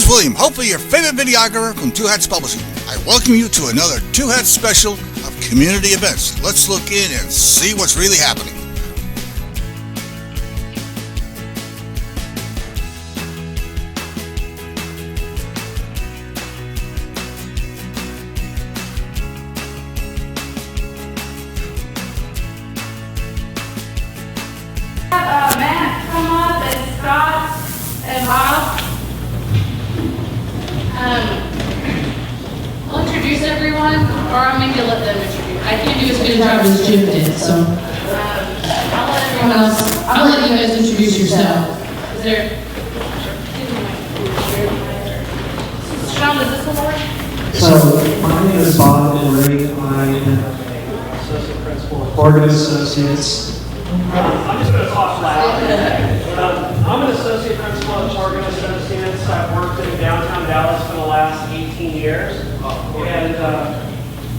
William, hopefully your favorite videographer from Two Hats Publishing. I welcome you to another Two Hats special of community events. Let's look in and see what's really happening. Matt come up and Scott and Bob. I'll introduce everyone, or I'll maybe let them introduce. I can't do as good a job as Jim did, so I'll let everyone else. I'll let you guys introduce yourself. Is there? Sean, does this one work? So, my name is Bob Henry. I am Associate Principal at Bargain Associates. I'm just going to talk loud. I'm an Associate Principal at Bargain Associates. I've worked in downtown Dallas for the last 18 years.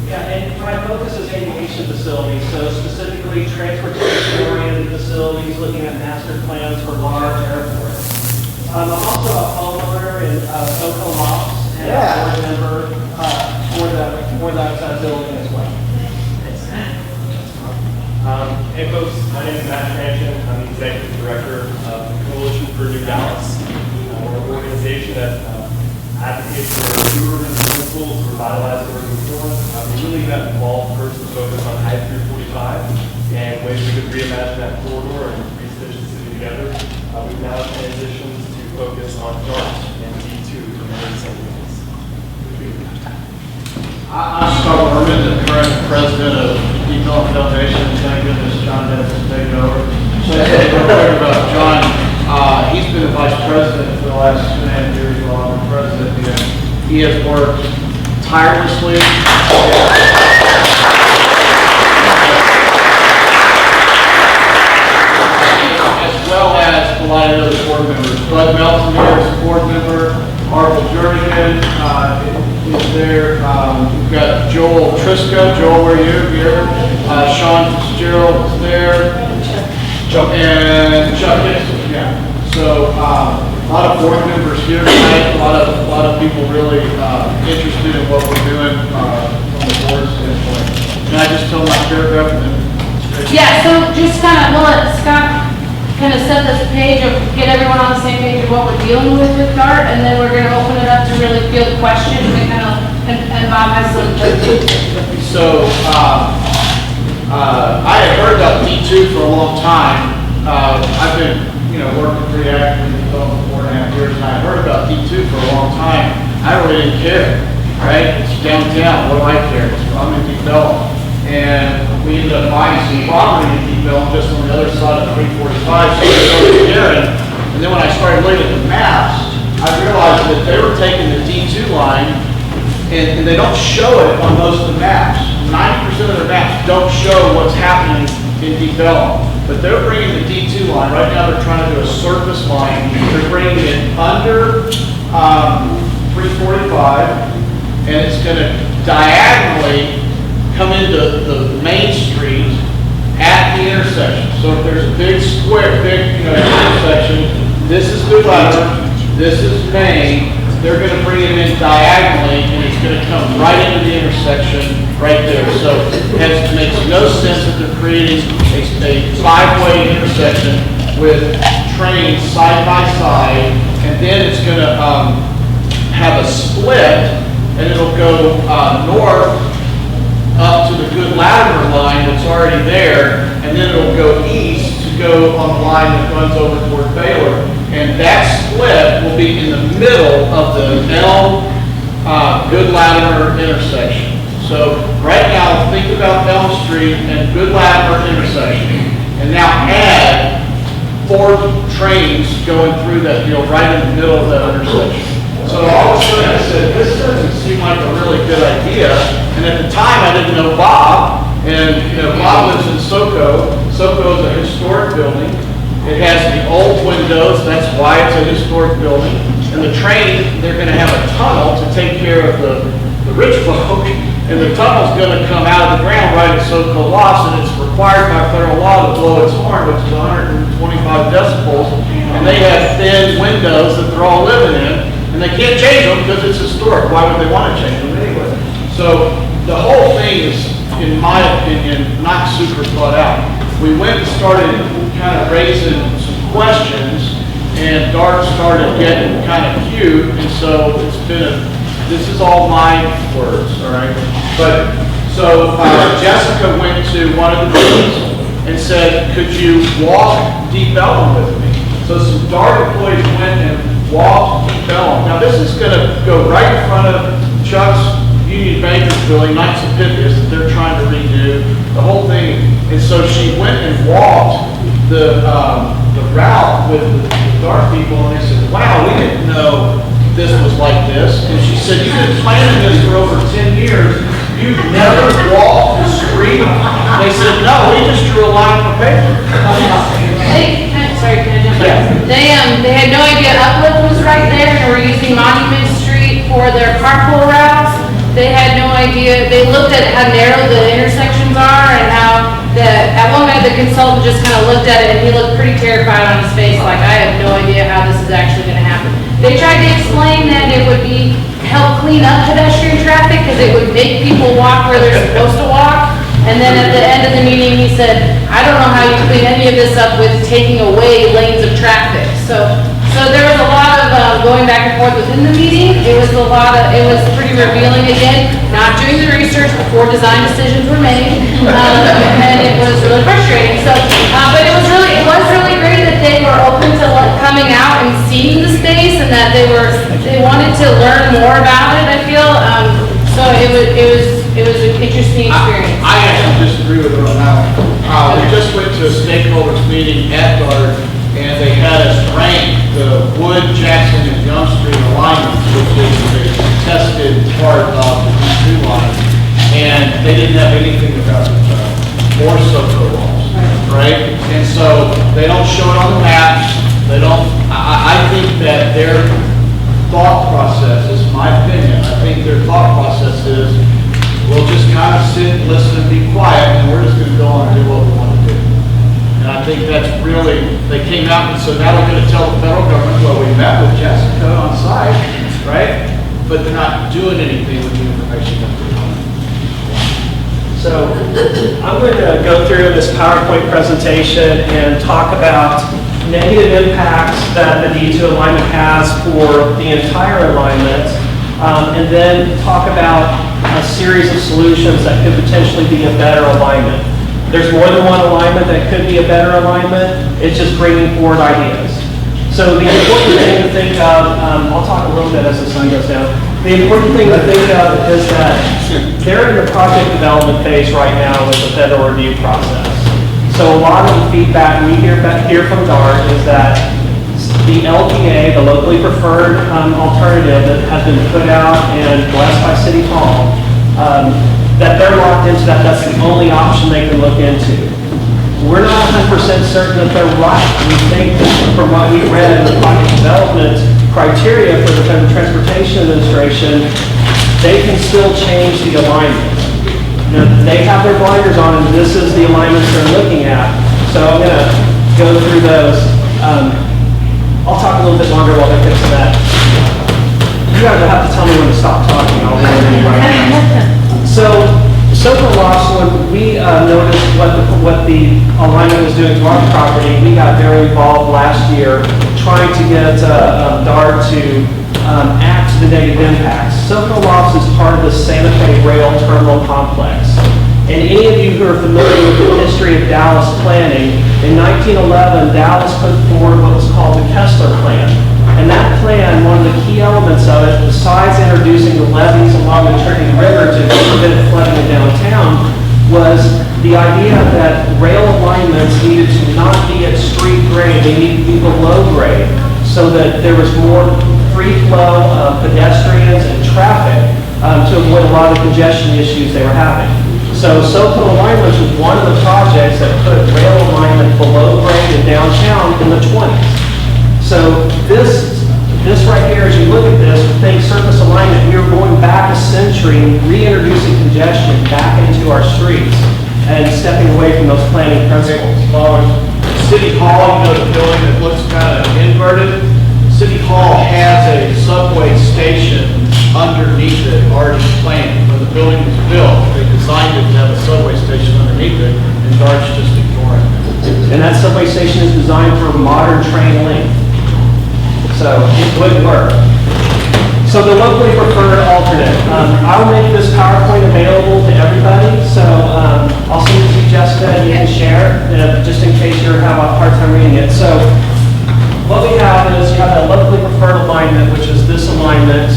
And my focus is aviation facilities, so specifically transportation-oriented facilities, looking at master plans for large airports. I'm also a homeowner in Cocoa Lofts and a board member for that building as well. Hey folks, my name is Matt Tranchen. I'm the Executive Director of Coalition for New Dallas. We're an organization that advocates for new urban schools to revitalize urban form. We really got involved first to focus on I-345 and ways we could reimagine that corridor and re-stitch the city together. We've now transitioned to focus on DART and D2 for emergency services. I'm Scott Berman, the current president of the Development Foundation. Thank goodness John Dennis has taken over. So I said real quick about John. He's been the vice president for the last 2.5 years while I'm president. He has worked tirelessly. As well as a lot of other board members. Bud Melton here is a board member. Arvel Jernigan is there. We've got Joel Trisco. Joel, where are you? Here. Sean Fitzgerald is there. And Chuck Dixon. Yeah. So a lot of board members here tonight. A lot of people really interested in what we're doing from the board standpoint. Can I just tell my paragraph? Yeah. So just kind of we'll let Scott kind of set this page of get everyone on the same page of what we're dealing with DART, and then we're going to open it up to really field questions and kind of and Bob has some. So I had heard about D2 for a long time. I've been working pretty actively in development for 4.5 years, and I heard about D2 for a long time. I really didn't care, right? It's downtown. What do I care? I'm in development. And we ended up buying some property in development just on the other side of 345. So I started hearing, and then when I started looking at the maps, I realized that they were taking the D2 line, and they don't show it on most of the maps. 90% of their maps don't show what's happening in development. But they're bringing the D2 line. Right now they're trying to do a surface line. They're bringing it under 345, and it's going to diagonally come into the main street at the intersection. So if there's a big square, intersection, this is Good Letter, this is Main, they're going to bring it in diagonally, and it's going to come right into the intersection right there. So it makes no sense that they're creating a five-way intersection with trains side by side, and then it's going to have a split, and it'll go north up to the Good Latimer line that's already there, and then it'll go east to go on the line that runs over toward Baylor. And that split will be in the middle of the Elm Good Latimer intersection. So right now, think about Elm Street and Good Latimer intersection, and now add 4 trains going through that deal right in the middle of that intersection. So all of a sudden I said, this doesn't seem like a really good idea. And at the time I didn't know Bob, and Bob lives in SoCo. SoCo is a historic building. It has the old windows, that's why it's a historic building. And the train, they're going to have a tunnel to take care of the rich folk, and the tunnel's going to come out of the ground right at SoCo Lofts, and it's required by federal law to blow its horn, which is 125 decibels, and they have thin windows that they're all living in. And And they can't change them because it's historic. Why would they want to change them anyway? So the whole thing is, in my opinion, not super thought out. We went and started kind of raising some questions, and Dart started getting kind of cute, and so it's been this is all my words, all right? But, so Jessica went to one of the meetings and said, could you walk Deep Ellum with me? So some Dart employees went and walked Deep Ellum. Now this is gonna go right in front of Chuck's Union Bankers building, Knights of Pythias, that they're trying to redo, the whole thing. And so she went and walked the route with the Dart people, and they said, wow, we didn't know this was like this. And she said, you've been planning this for over 10 years. You've never walked the street? They said, no, we just drew a line on paper. Sorry, can I jump in? Yeah. They had no idea Uplift was right there, and were using Monument Street for their carpool routes. They had no idea, they looked at how narrow the intersections are and how at one point the consultant just kind of looked at it and he looked pretty terrified on his face, like, I have no idea how this is actually gonna happen. They tried to explain that it would help clean up pedestrian traffic because it would make people walk where they're supposed to walk. And then at the end of the meeting, he said, I don't know how you clean any of this up with taking away lanes of traffic. So there was a lot of going back and forth within the meeting. It was pretty revealing again, not doing the research before design decisions were made. And it was really frustrating. So, but it was really great that they were open to coming out and seeing the space and that they wanted to learn more about it, I feel. So it was an interesting experience. I actually disagree with her on that one. We just went to a stakeholders meeting at Dart, and they had us rank the Wood, Jackson, and Young Street alignments, which is a tested part of the D2 line, and they didn't have anything about more SoCo walls, right? And so they don't show it on the maps. They don't. I think that their thought process, is my opinion, I think their thought process is, we'll just kind of sit, listen, and be quiet, and we're just going to go on and do what we want to do. And I think that's really, they came out and so now they're going to tell the federal government, well, we met with Jessica on site, right? But they're not doing anything with the information that they're doing. So I'm going to go through this PowerPoint presentation and talk about negative impacts that the D2 alignment has for the entire alignment, and then talk about a series of solutions that could potentially be a better alignment. There's more than one alignment that could be a better alignment. It's just bringing forward ideas. So the important thing to think of, I'll talk a little bit as the sun goes down. The important thing to think of is that they're in the project development phase right now with the federal review process. So a lot of the feedback we hear from DART is that the LPA, the locally preferred alternative that has been put out and blessed by City Hall, that they're locked into that. That's the only option they can look into. We're not 100% certain that they're right. We think from what we read in the project development criteria for the Federal Transportation Administration, they can still change the alignment. Now, they have their blinders on, and this is the alignments they're looking at. So I'm going to go through those. I'll talk a little bit longer while they get to that. You guys will have to tell me when to stop talking. I'll be right now. So lofts, when we noticed what the alignment was doing to our property, we got very involved last year trying to get DART to act to the negative impacts. lofts is part of the Santa Fe Rail Terminal Complex. And any of you who are familiar with the history of Dallas planning, in 1911, Dallas put forward what was called the Kessler Plan. And that plan, one of the key elements of it, besides introducing the levees along the Trinity River to prevent flooding in downtown, was the idea that rail alignments needed to not be at street grade, they needed to be below grade, so that there was more free flow of pedestrians and traffic to avoid a lot of the congestion issues they were having. So SoCo alignments was one of the projects that put rail alignment below grade in downtown in the 20s. So this right here, as you look at this, think surface alignment, we are going back a century, reintroducing congestion back into our streets and stepping away from those planning principles. City Hall, you know, the building that looks kind of inverted. City Hall has a subway station underneath it already planned. When the building was built, they designed it to have a subway station underneath it, and DART's just ignoring it. And that subway station is designed for modern train length. So it would work. So the locally preferred alternate. I'll make this PowerPoint available to everybody. So I'll send it to Jessica and you can share, just in case you have a hard time reading it. So what we have is you have that locally preferred alignment, which is this alignment,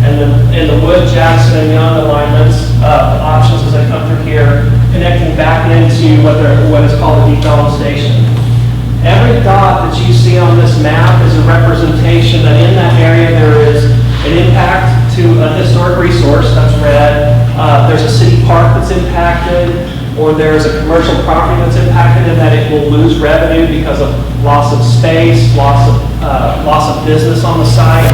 and the Wood, Jackson, and Young alignments, options as they come through here, connecting back into what is called the development station. Every dot that you see on this map is a representation that in that area there is an impact to a historic resource, that's red. There's a city park that's impacted, or there's a commercial property that's impacted in that it will lose revenue because of loss of space, loss of business on the site.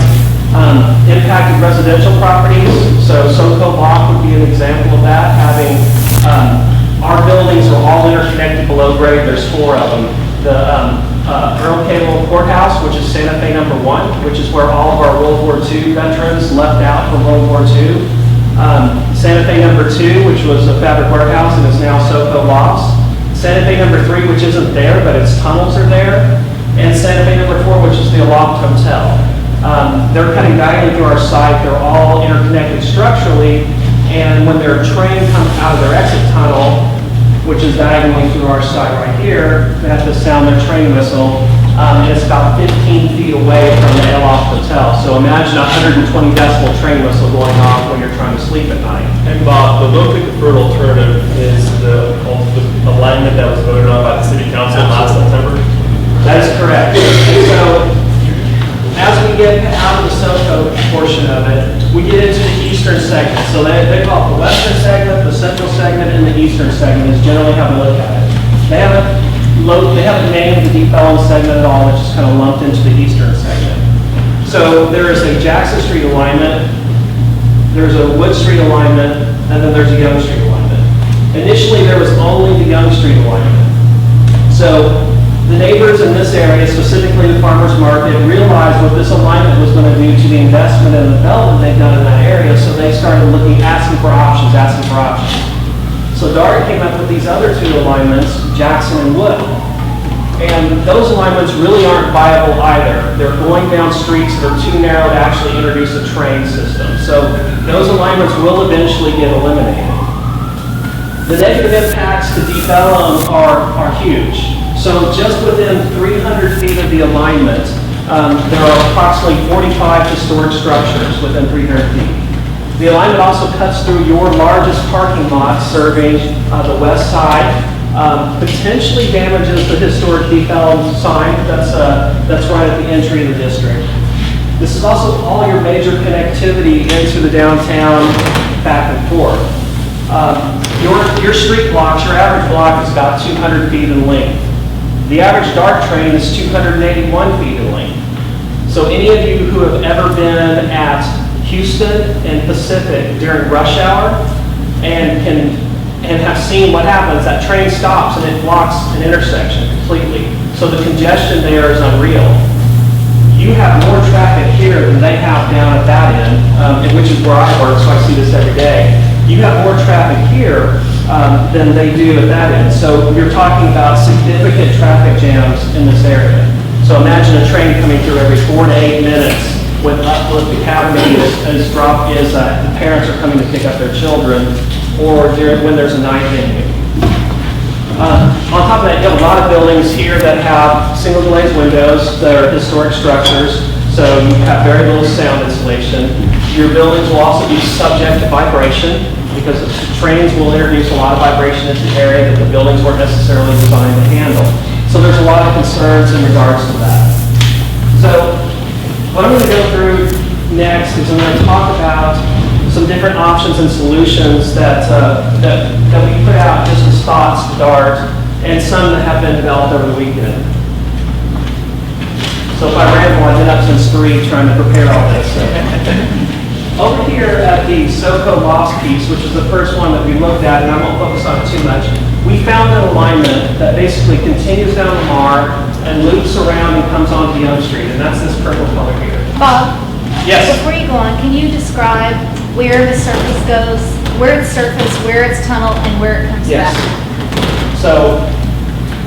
Impacted residential properties, so SoCo Block would be an example of that, having our buildings are all interconnected below grade, there's 4 of them. The Earl Cable Courthouse, which is Santa Fe #1, which is where all of our World War II veterans left out from World War II. Santa Fe #2, which was a fabric warehouse and is now SoCo Lofts. Santa Fe #3, which isn't there, but its tunnels are there. And Santa Fe #4, which is the Aloft Hotel. They're cutting diagonally through our site. They're all interconnected structurally. And when their train comes out of their exit tunnel, which is diagonally through our site right here, they have to sound their train whistle. And it's about 15 feet away from the Aloft Hotel. So imagine a 120 decibel train whistle going off when you're trying to sleep at night. And Bob, the locally preferred alternative is the alignment that was voted on by the city council last September. That is correct. And so as we get out of the SoCo portion of it, we get into the eastern segment. So they call it the western segment, the central segment, and the eastern segment is generally how we look at it. They haven't named the deep Ellum segment at all. It's just kind of lumped into the eastern segment. So there is a Jackson Street alignment, there's a Wood Street alignment, and then there's a Young Street alignment. Initially, there was only the Young Street alignment. So the neighbors in this area, specifically the farmers market, realized what this alignment was going to do to the investment and the development they've done in that area, so they started asking for options. So DART came up with these other 2 alignments, Jackson and Wood. And those alignments really aren't viable either. They're going down streets that are too narrow to actually introduce a train system. So those alignments will eventually get eliminated. The negative impacts to deep Ellum are huge. So just within 300 feet of the alignment, there are approximately 45 historic structures within 300 feet. The alignment also cuts through your largest parking lot serving the west side, potentially damages the historic Deep Ellum sign that's right at the entry of the district. This is also all your major connectivity into the downtown back and forth. Your street blocks, your average block is about 200 feet in length. The average DART train is 281 feet in length. So any of you who have ever been at Houston and Pacific during rush hour and have seen what happens, that train stops and it blocks an intersection completely. So the congestion there is unreal. You have more traffic here than they have down at that end, and which is where I work, so I see this every day. You have more traffic here than they do at that end. So you're talking about significant traffic jams in this area. So imagine a train coming through every 4 to 8 minutes when Uplift Academy the parents are coming to pick up their children, or when there's a night venue. On top of that, you have a lot of buildings here that have single glazed windows that are historic structures, so you have very little sound insulation. Your buildings will also be subject to vibration, because trains will introduce a lot of vibration into the area that the buildings weren't necessarily designed to handle. So there's a lot of concerns in regards to that. So what I'm going to go through next is I'm going to talk about some different options and solutions that we put out just as thoughts to DART, and some that have been developed over the weekend. So if I ramble, I've been up since 3 trying to prepare all this. Over here at the SoCo Loss piece, which is the first one that we looked at, and I won't focus on it too much, we found an alignment that basically continues down Lamar and loops around and comes onto Young Street, and that's this purple color here. Bob, Yes. before you go on, can you describe where the surface goes, where it's surface, where it's tunnel, and where it comes Yes. back? So,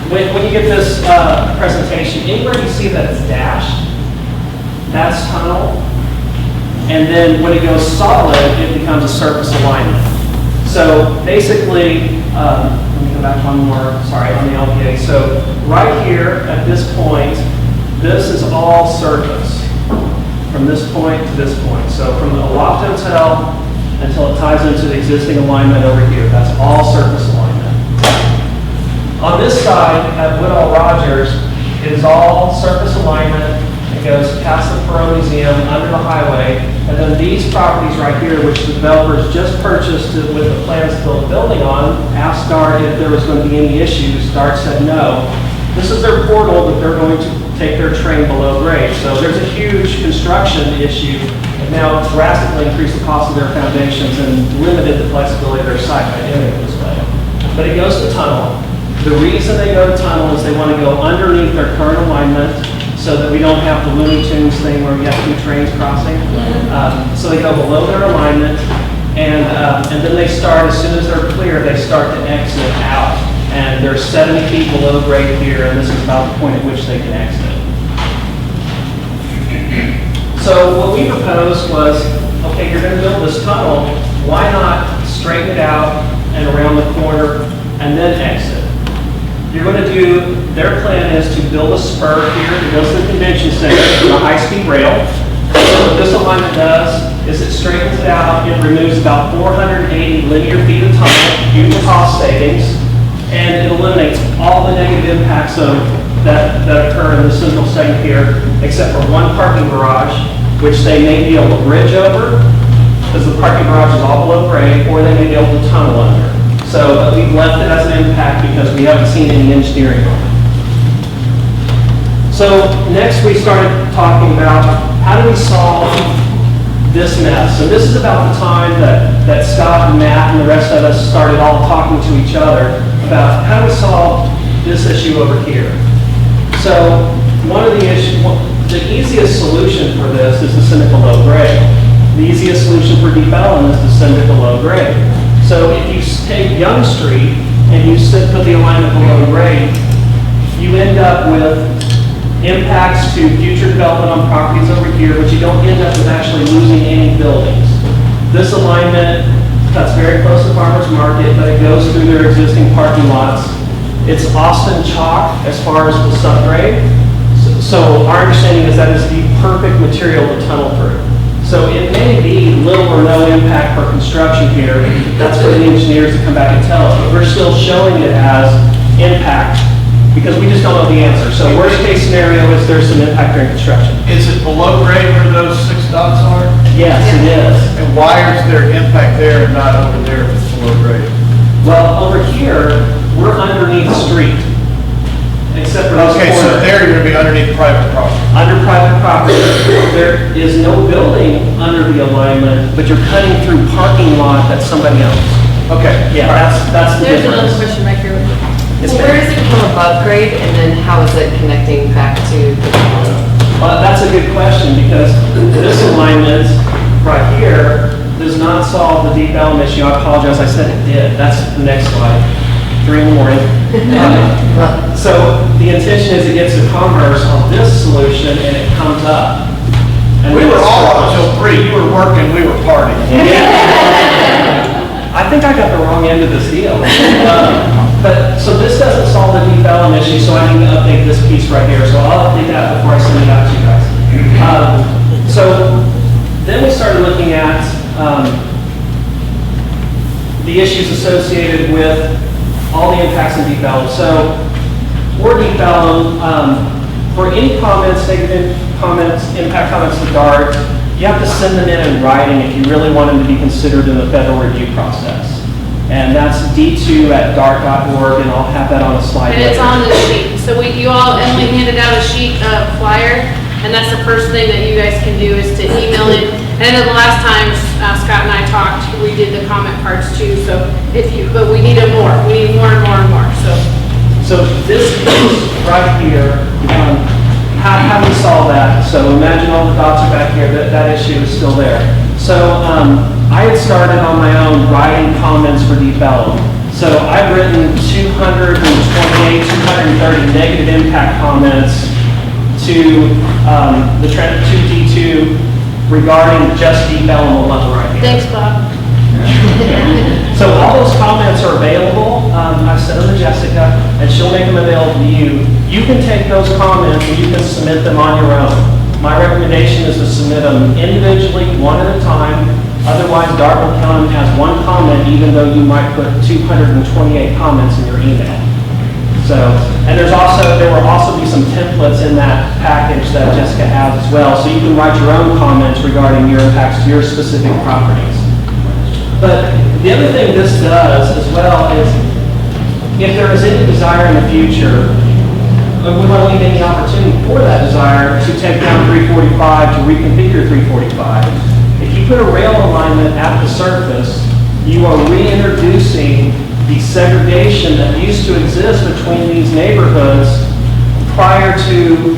when you get this presentation, anywhere you see that it's dashed, that's tunnel. And then when it goes solid, it becomes a surface alignment. So basically, let me go back one more, sorry, on the LPA. So right here at this point, this is all surface from this point to this point. So from the Loft Hotel until it ties into the existing alignment over here, that's all surface alignment. On this side at Woodall Rogers, it is all surface alignment. It goes past the Perot Museum, under the highway, and then these properties right here, which the developers just purchased with the plans to build a building on, asked DART if there was going to be any issues. DART said no. This is their portal that they're going to take their train below grade. So there's a huge construction issue, and now it's drastically increased the cost of their foundations and limited the flexibility of their site by doing it this way. But it goes to tunnel. The reason they go to tunnel is they want to go underneath their current alignment so that we don't have the Looney Tunes thing where we have two trains crossing. So they go below their alignment, and then they start, as soon as they're clear, they start to exit out. And they're 70 feet below grade here, and this is about the point at which they can exit. So what we proposed was, okay, you're going to build this tunnel, why not straighten it out and around the corner and then exit? You're going to do, their plan is to build a spur here that goes to the convention center with a high-speed rail. So what this alignment does is it straightens it out, it removes about 480 linear feet of tunnel, huge cost savings, and it eliminates all the negative impacts that occur in the central segment here, except for one parking garage, which they may be able to bridge over, because the parking garage is all below grade, or they may be able to tunnel under. So we've left it as an impact because we haven't seen any engineering on it. So next we started talking about how do we solve this mess. So this is about the time that Scott and Matt and the rest of us started all talking to each other about how do we solve this issue over here. So one of the easiest solution for this is to send it below grade. The easiest solution for deep Ellen is to send it below grade. So if you take Young Street and you put the alignment below grade, you end up with impacts to future development on properties over here, but you don't end up with actually losing any buildings. This alignment cuts very close to Farmers Market, but it goes through their existing parking lots. It's Austin chalk as far as the subgrade. So our understanding is that is the perfect material to tunnel through. So it may be little or no impact for construction here. That's for the engineers to come back and tell us. But we're still showing it as impact because we just don't know the answer. So worst case scenario is there's some impact during construction. Is it below grade where those 6 dots are? Yes, it is. And why is there impact there and not over there if it's below grade? Well, over here, we're underneath the street. Except for this Okay, so corner. there you're going to be underneath private property. Under private property, there is no building under the alignment, but you're cutting through parking lot that's somebody else. Okay. Yeah, that's the There's another difference. question right here. Yes, Well, where ma'am. does it come above grade, and then how is it connecting back to the Well, that's a good question, because this alignment right here does not solve the deep elm issue. I apologize, I said it did. That's the next slide. 3 in the morning. So the intention is it gets to Commerce on this solution, and it comes up. And We then were it's all up crossed. until 3. You were working, we were partying. I think I got the wrong end of this deal. But, so this doesn't solve the deep elm issue, so I need to update this piece right here. So I'll update that before I send it out to you guys. So then we started looking at the issues associated with all the impacts in deep elm. So for deep elm, for any comments, negative comments, impact comments to DART, you have to send them in writing if you really want them to be considered in the federal review process. And that's d2@dart.org, and I'll have that on a slide And it's later. on the sheet. So Emily handed out a sheet flyer, and that's the first thing that you guys can do is to email it. And I know the last time Scott and I talked, we did the comment cards too, so but we needed more. We need more and more and more, so. So this is right here, how do we solve that? So imagine all the dots are back here, that issue is still there. So I had started on my own writing comments for Deep Ellum. So I've written 228, 230 negative impact comments to to D2 regarding just Deep Ellum alone right here. Thanks, Bob. So all those comments are available. I've sent them to Jessica, and she'll make them available to you. You can take those comments and you can submit them on your own. My recommendation is to submit them individually, one at a time. Otherwise, Dart will count them as one comment, even though you might put 228 comments in your email. So, and there will also be some templates in that package that Jessica has as well, so you can write your own comments regarding your impacts to your specific properties. But the other thing this does as well is, if there is any desire in the future, we want to leave any opportunity for that desire to take down 345, to reconfigure 345. If you put a rail alignment at the surface, you are reintroducing the segregation that used to exist between these neighborhoods prior to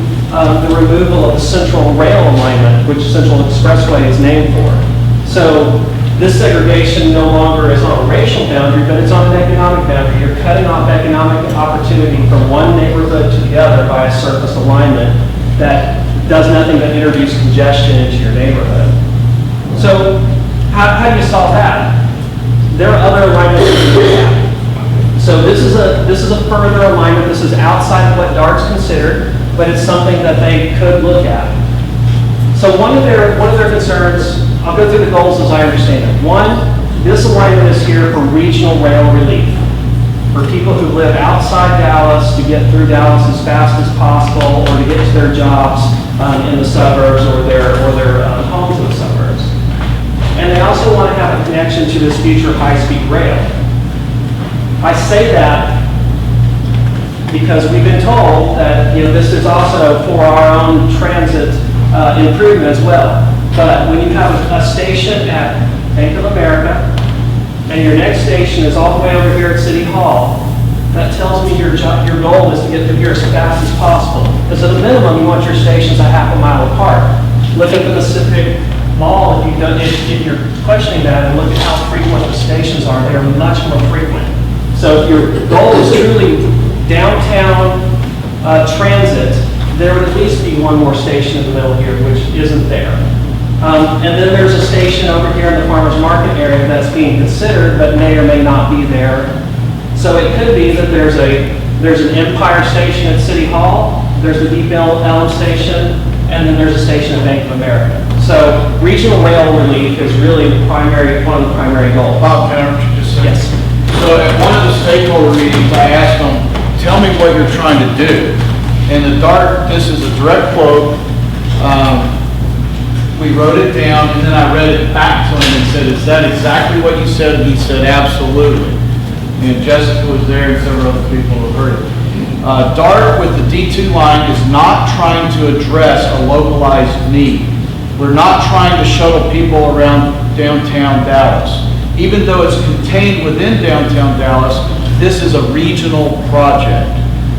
the removal of the central rail alignment, which Central Expressway is named for. So this segregation no longer is on a racial boundary, but it's on an economic boundary. You're cutting off economic opportunity from one neighborhood to the other by a surface alignment that does nothing but introduce congestion into your neighborhood. So how do you solve that? There are other alignments you can look at. So this is a further alignment. This is outside of what DART's considered, but it's something that they could look at. So one of their concerns, I'll go through the goals as I understand it. One, this alignment is here for regional rail relief, for people who live outside Dallas to get through Dallas as fast as possible, or to get to their jobs in the suburbs, or their homes in the suburbs. And they also want to have a connection to this future high-speed rail. I say that because we've been told that this is also for our own transit improvement as well. But when you have a station at Bank of America, and your next station is all the way over here at City Hall, that tells me your goal is to get through here as fast as possible. Because at a minimum, you want your stations a half a mile apart. Look at the Pacific Mall, if you're questioning that, and look at how frequent the stations are. They are much more frequent. So if your goal is truly downtown transit, there would at least be one more station in the middle here, which isn't there. And then there's a station over here in the farmers market area that's being considered, but may or may not be there. So it could be that there's an Empire station at City Hall, there's the Deep Ellum station, and then there's a station at Bank of America. So regional rail relief is really one of the primary goals. Bob, can I interrupt you just a second? Yes. So at one of the stakeholder meetings, I asked them, tell me what you're trying to do. And the DART, this is a direct quote, we wrote it down, and then I read it back to him and said, is that exactly what you said? And he said, absolutely. And Jessica was there and several other people who heard it. DART with the D2 line is not trying to address a localized need. We're not trying to shuttle people around downtown Dallas. Even though it's contained within downtown Dallas, this is a regional project.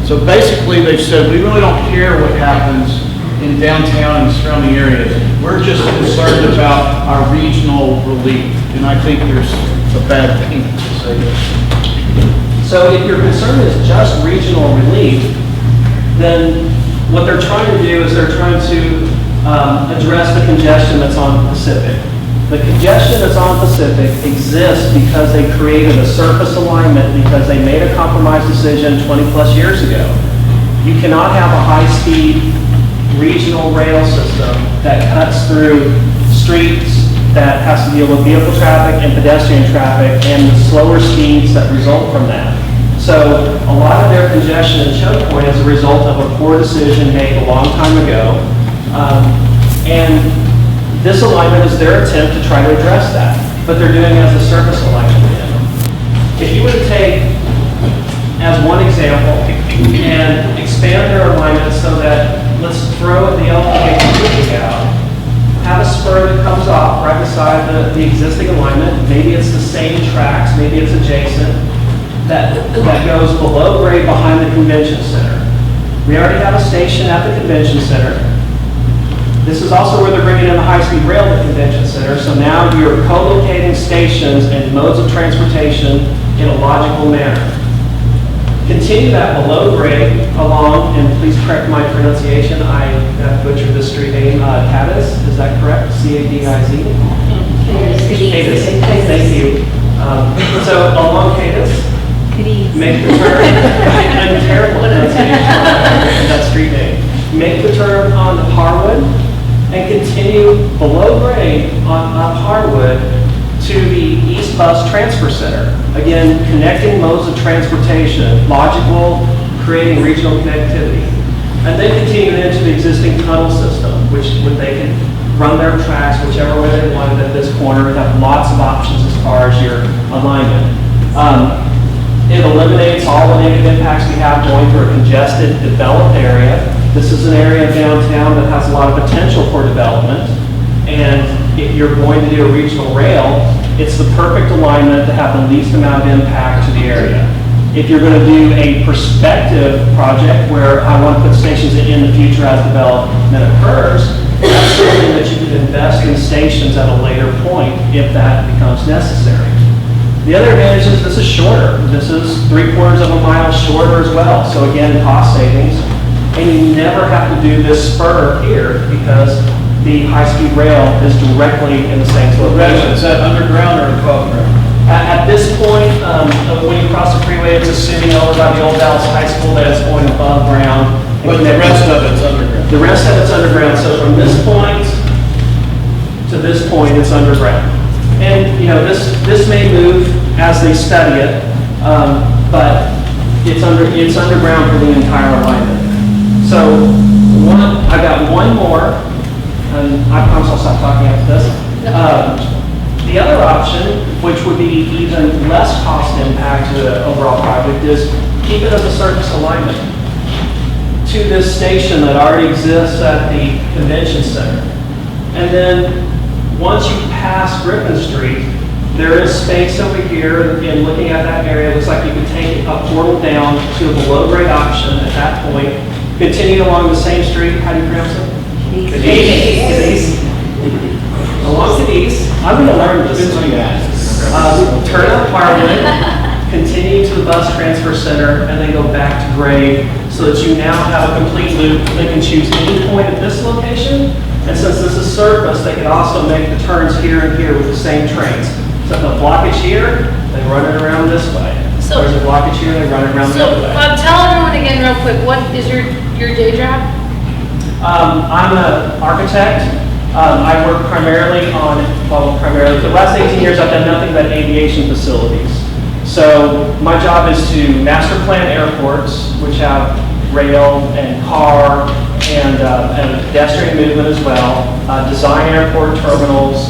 So basically they've said, we really don't care what happens in downtown and surrounding areas. We're just concerned about our regional relief. And I think there's a bad thing to say this. So if your concern is just regional relief, then what they're trying to do is they're trying to address the congestion that's on Pacific. The congestion that's on Pacific exists because they created a surface alignment because they made a compromise decision 20 plus years ago. You cannot have a high-speed regional rail system that cuts through streets that has to deal with vehicle traffic and pedestrian traffic and the slower speeds that result from that. So a lot of their congestion and choke point is a result of a poor decision made a long time ago. And this alignment is their attempt to try to address that, but they're doing it as a surface alignment. If you were to take, as one example, and expand their alignment so that, let's throw the LPA completely out, have a spur that comes off right beside identified the existing alignment. Maybe it's the same tracks, maybe it's adjacent, that goes below grade behind the convention center. We already have a station at the convention center. This is also where they're bringing in the high-speed rail to the convention center, so now you're co-locating stations and modes of transportation in a logical manner. Continue that below grade along, and please correct my pronunciation, I butchered this street name, Cadiz, is that correct? C-A-D-I-Z? Cadiz, thank you. So along Cadiz, make the turn, I'm terrible at pronunciation of that street name. Make the turn on Harwood and continue below grade on up Harwood to the East Bus Transfer Center. Again, connecting modes of transportation, logical, creating regional connectivity. And then continue into the existing tunnel system, which they can run their tracks whichever way they wanted at this corner. They have lots of options as far as your alignment. It eliminates all the negative impacts we have going through a congested, developed area. This is an area downtown that has a lot of potential for development. And if you're going to do a regional rail, it's the perfect alignment to have the least amount of impact to the area. If you're going to do a prospective project where I want to put stations in the future as development occurs, that's something that you can invest in stations at a later point if that becomes necessary. The other advantage is this is shorter. This is 3/4 of a mile shorter as well. So again, cost savings. And you never have to do this spur here because the high-speed rail is directly in the same location. Is that underground or above ground? At this point, when you cross the freeway, it's assuming over by the old Dallas High School that it's going above ground. But the rest of it's underground? The rest of it's underground. So from this point to this point, it's underground. And, you know, this may move as they study it, but it's underground for the entire alignment. So I got one more, and I promise I'll stop talking after this. The other option, which would be even less cost impact to the overall project, is keep it as a surface alignment to this station that already exists at the convention center. And then once you pass Griffin Street, there is space over here, and looking at that area, it looks like you could take a portal down to a below grade option at that point, continue along the same street, how do you pronounce it? Cadiz. Along Cadiz, I'm going to learn this. Turn up Harwood, continue to the bus transfer center, and then go back to grade, so that you now have a complete loop. They can choose any point at this location, and since this is surface, they can also make the turns here and here with the same trains. So if a blockage here, they run it around this way. So- There's a blockage here, they run it around the So, other way. tell everyone again real quick, what is your day job? I'm an architect. I work primarily primarily, for the last 18 years, I've done nothing but aviation facilities. So my job is to master plan airports, which have rail and car and pedestrian movement as well, design airport terminals,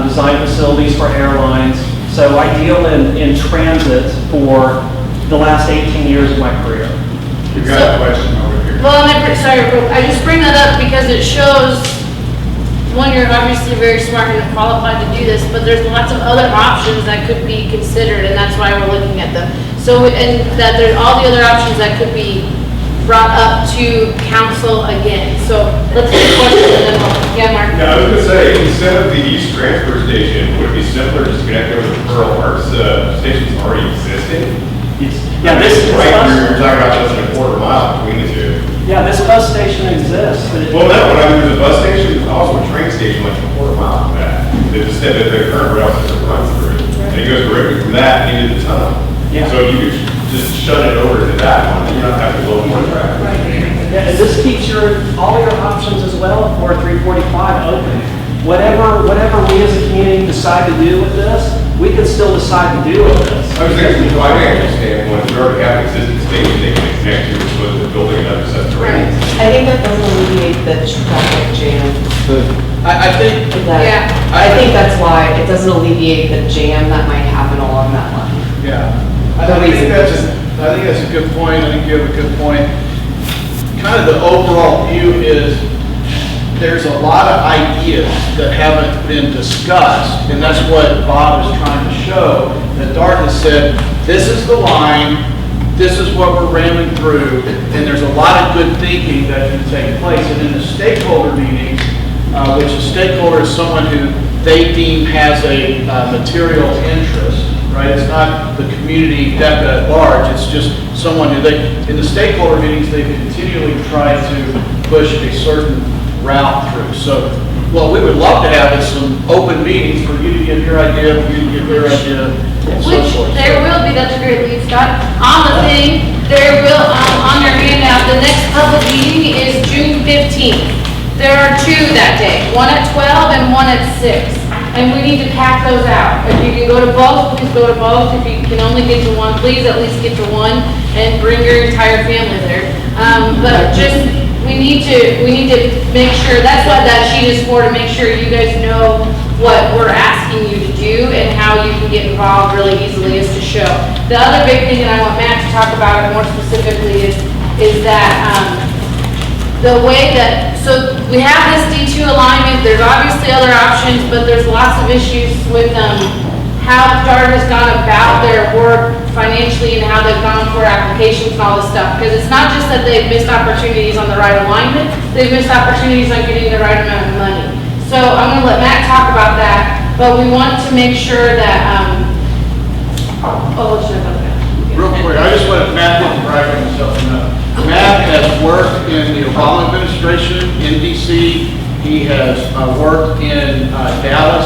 design facilities for airlines. So I deal in transit for the last 18 years of my career. You've got a question over here. Well, sorry, I just bring that up because it shows, one, you're obviously very smart and qualified to do this, but there's lots of other options that could be considered, and that's why we're looking at them. So, and that there's all the other options that could be brought up to council again. So let's take questions and then yeah, Mark. Yeah, I was gonna say, instead of the east transfer station, would it be simpler to just connect over the Pearl Arts stations already existing? Yeah, this is Right, you're talking about less than a quarter mile between the two. Yeah, this bus station exists. But Well, no, when I was at the bus station, there's also a train station like a quarter mile from that. That the current rail system runs through. And it goes directly from that into the tunnel. Yeah. So you could just shut it over to that one, and you don't have to load more traffic. Yeah, and this keeps all your options as well for 345 open. Whatever we as a community decide to do with this, we can still decide to do with this. I was thinking from a financial standpoint, if you already have an existing station, they can connect to as opposed to building another set of trains. I think that does alleviate the traffic jam. I think, Yeah. I think that's why it doesn't alleviate the jam that might happen along that line. yeah. I think that's a good point. I think you have a good point. Kind of the overall view is there's a lot of ideas that haven't been discussed, and that's what Bob is trying to show, that Dart has said, this is the line, this is what we're ramming through, and there's a lot of good thinking that can take place. And in the stakeholder meetings, which a stakeholder is someone who they deem has a material interest, right? It's not the community DECA at large, it's just someone who in the stakeholder meetings, they continually try to push a certain route through. So what we would love to have is some open meetings for you to give your idea, for you to give your idea, and so Which forth. there will be, that's a great lead, Scott. On the thing, there will, on your handout, the next public meeting is June 15th. There are 2 that day, one at 12 and one at 6. And we need to pack those out. If you can go to both, please go to both. If you can only get to one, please at least get to one and bring your entire family there. But just, we need to make sure, that's what that sheet is for, to make sure you guys know what we're asking you to do and how you can get involved really easily, is to show. The other big thing that I want Matt to talk about more specifically is that the way that, so we have this D2 alignment, there's obviously other options, but there's lots of issues with how DART has gone about their work financially and how they've gone for applications and all this stuff. Because it's not just that they've missed opportunities on the right alignment, they've missed opportunities on getting the right amount of money. So I'm going to let Matt talk about that, but we want to make sure that, Real quick, I just want Matt to brag on himself enough. Matt has worked in the Obama administration in DC. He has worked in Dallas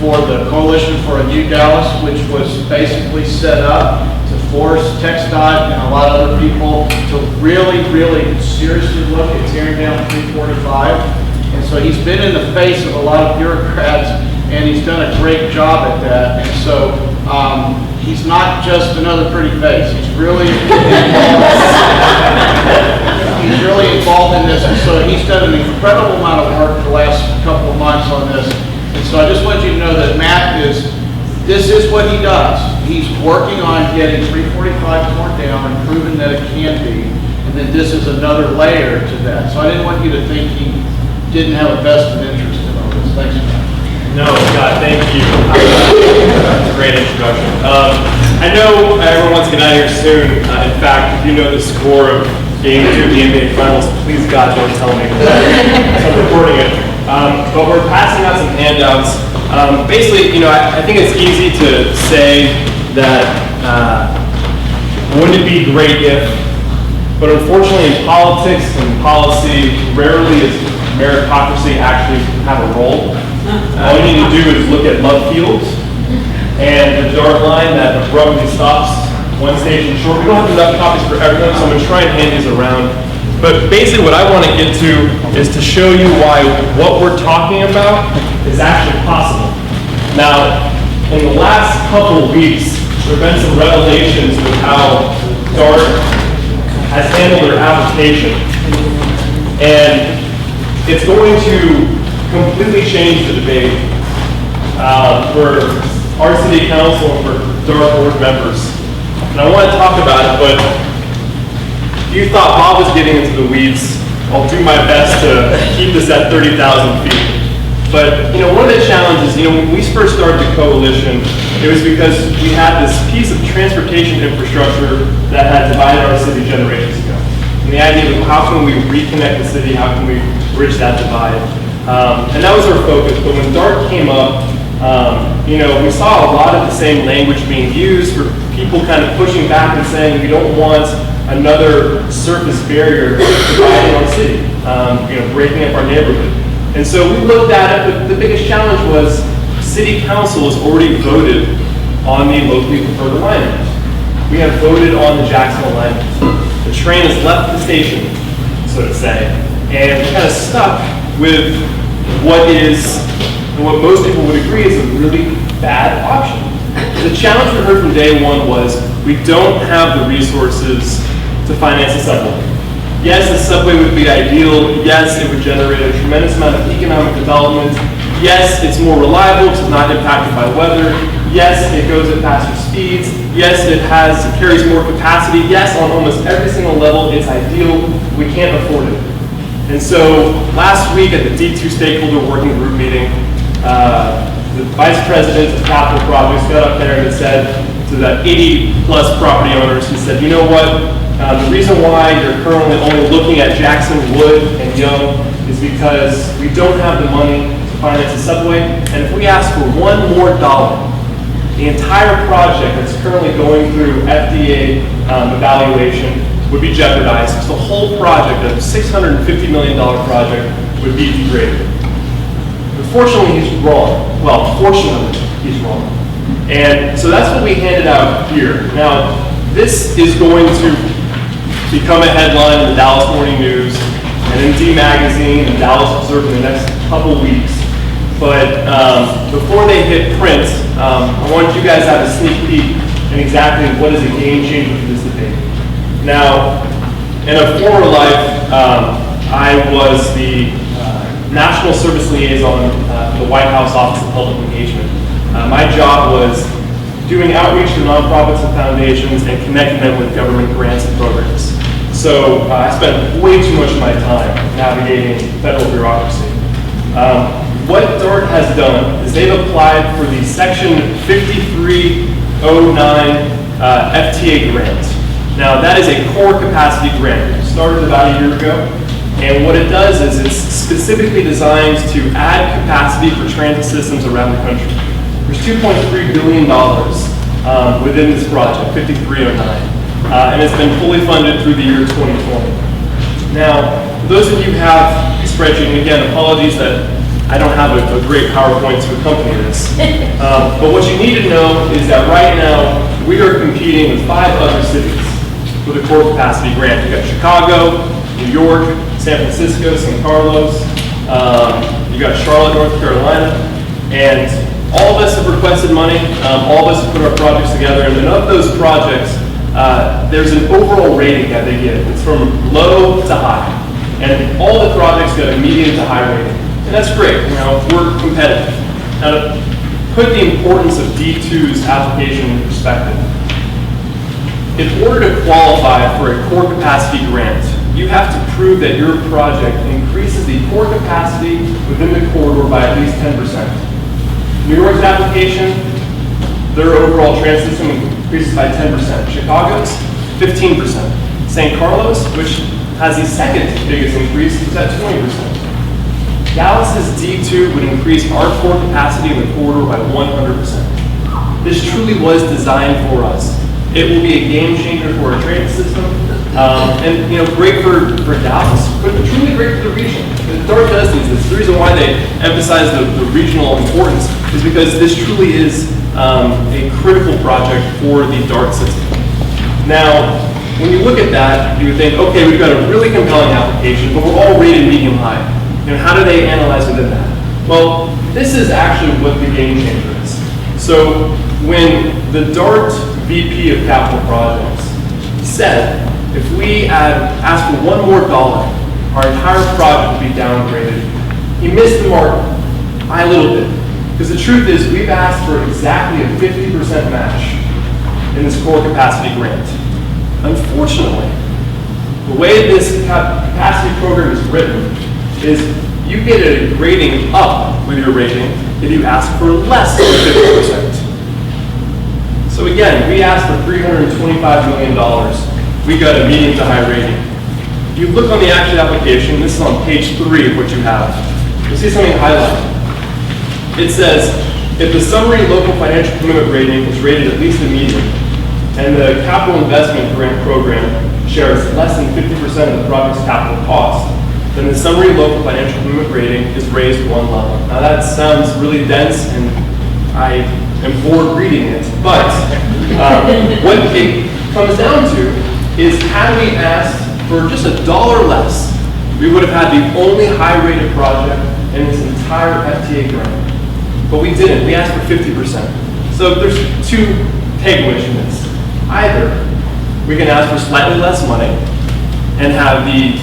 for the Coalition for a New Dallas, which was basically set up to force TxDOT and a lot of other people to really, really seriously look at tearing down 345. And so he's been in the face of a lot of bureaucrats, and he's done a great job at that. And so he's not just another pretty face. He's really involved in this. And so he's done an incredible amount of work the last couple of months on this. And so I just want you to know that Matt this is what he does. He's working on getting 345 torn down and proving that it can be. And then this is another layer to that. So I didn't want you to think he didn't have a vested interest in all this. Thanks, Matt. No, Scott, thank you. That's a great introduction. I know everyone wants to get out of here soon. In fact, if you know the score of Game 2 of the NBA Finals, please, God, don't tell me. I'm recording it. But we're passing out some handouts. Basically, I think it's easy to say that wouldn't it be great if, but unfortunately in politics and policy, rarely is meritocracy actually have a role. All you need to do is look at Love Fields and the DART line that abruptly stops one station short. We don't have enough copies for everyone, so I'm going to try and hand these around. But basically what I want to get to is to show you why what we're talking about is actually possible. Now, in the last couple of weeks, there have been some revelations with how DART has handled their application. And it's going to completely change the debate for our city council and for DART board members. And I want to talk about it, but if you thought Bob was getting into the weeds, I'll do my best to keep this at 30,000 feet. But, one of the challenges, when we first started the coalition, it was because we had this piece of transportation infrastructure that had divided our city generations ago. And the idea of how can we reconnect the city, how can we bridge that divide? And that was our focus. But when DART came up, we saw a lot of the same language being used for people kind of pushing back and saying we don't want another surface barrier dividing our city, breaking up our neighborhood. And so we looked at it, but the biggest challenge was city council has already voted on the locally preferred alignment. We have voted on the Jackson alignment. The train has left the station, so to say, and we're kind of stuck with what most people would agree is a really bad option. The challenge we heard from day one was we don't have the resources to finance the subway. Yes, the subway would be ideal. Yes, it would generate a tremendous amount of economic development. Yes, it's more reliable, it's not impacted by weather. Yes, it goes at faster speeds. Yes, it carries more capacity. Yes, on almost every single level, it's ideal. We can't afford it. And so last week at the D2 stakeholder working group meeting, the vice president of capital projects got up there and said to the 80 plus property owners, he said, you know what, the reason why you're currently only looking at Jackson, Wood, and Young is because we don't have the money to finance the subway, and if we ask for $1 more, the entire project that's currently going through FDA evaluation would be jeopardized. So the whole project, a $650 million project, would be degraded. Unfortunately, he's wrong. Well, fortunately, he's wrong. And so that's what we handed out here. Now, this is going to become a headline in the Dallas Morning News and in D Magazine and Dallas Observer in the next couple weeks. But before they hit print, I wanted you guys to have a sneak peek in exactly what is a game changer for this debate. Now, in a former life, I was the National Service Liaison for the White House Office of Public Engagement. My job was doing outreach to nonprofits and foundations and connecting them with government grants and programs. So I spent way too much of my time navigating federal bureaucracy. What DART has done is they've applied for the Section 5309 FTA grant. Now that is a core capacity grant. It started about a year ago. And what it does is it's specifically designed to add capacity for transit systems around the country. There's $2.3 billion within this project, 5309. And it's been fully funded through the year 2020. Now, for those of you who have a spreadsheet, and again, apologies that I don't have a great PowerPoint to accompany this. But what you need to know is that right now, we are competing with 5 other cities for the core capacity grant. We've got Chicago, New York, San Francisco, San Carlos, you got Charlotte, North Carolina, and all of us have requested money, all of us have put our projects together, and then of those projects, there's an overall rating that they give. It's from low to high, and all the projects got a medium to high rating, and that's great, you know, we're competitive. Now to put the importance of D2's application in perspective, in order to qualify for a core capacity grant, you have to prove that your project increases the core capacity within the corridor by at least 10%. New York's application, their overall transit system increases by 10%. Chicago's, 15%. San Carlos, which has the second biggest increase, is at 20%. Dallas's D2 would increase our core capacity in the corridor by 100%. This truly was designed for us. It will be a game changer for our transit system. And you know, great for Dallas, but truly great for the region. DART does these. The reason why they emphasize the regional importance is because this truly is a critical project for the DART system. Now, when you look at that, you would think, okay, we've got a really compelling application, but we're all rated medium high. You know, how do they analyze within that? Well, this is actually what the game changer is. So when the DART VP of Capital Projects said, if we ask for $1 more, our entire project would be downgraded. He missed the mark by a little bit. Because the truth is, we've asked for exactly a 50% match in this core capacity grant. Unfortunately, the way this capacity program is written is you get a rating up with your rating if you ask for less than 50%. So again, we asked for $325 million. We got a medium to high rating. If you look on the actual application, this is on page 3 of what you have, you'll see something highlighted. It says, if the summary local financial commitment rating is rated at least a medium, and the capital investment grant program shares less than 50% of the project's capital cost, then the summary local financial commitment rating is raised 1 level. Now that sounds really dense, and I am bored reading it, but what it comes down to is had we asked for just $1 less, we would have had the only high-rated project in this entire FTA grant. But we didn't. We asked for 50%. So there's 2 takeaways from this. Either we can ask for slightly less money and have the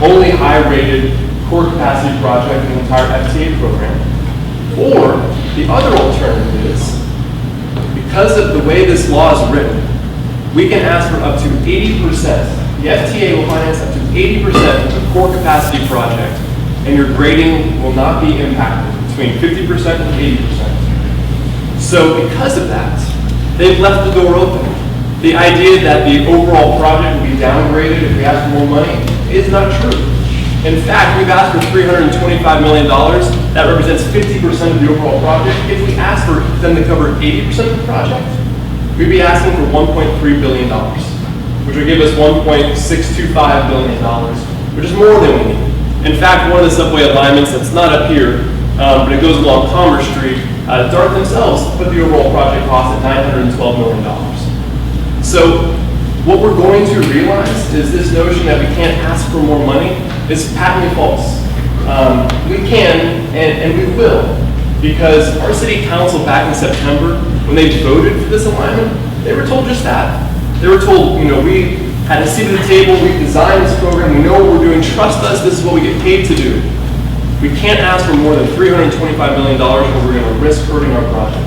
only high-rated core capacity project in the entire FTA program, or the other alternative is, because of the way this law is written, we can ask for up to 80% the FTA will finance up to 80% of the core capacity project, and your grading will not be impacted, between 50% and 80%. So because of that, they've left the door open. The idea that the overall project will be downgraded if we ask for more money is not true. In fact, we've asked for $325 million. That represents 50% of the overall project. If we ask for them to cover 80% of the project, we'd be asking for $1.3 billion, which would give us $1.625 billion, which is more than we need. In fact, one of the subway alignments that's not up here, but it goes along Commerce Street, DART themselves put the overall project cost at $912 million. So what we're going to realize is this notion that we can't ask for more money is patently false. We can, and we will, because our city council back in September, when they voted for this alignment, they were told just that. They were told, we had a seat at the table, we designed this program, we know what we're doing, trust us, this is what we get paid to do. We can't ask for more than $325 million or we're going to risk hurting our project.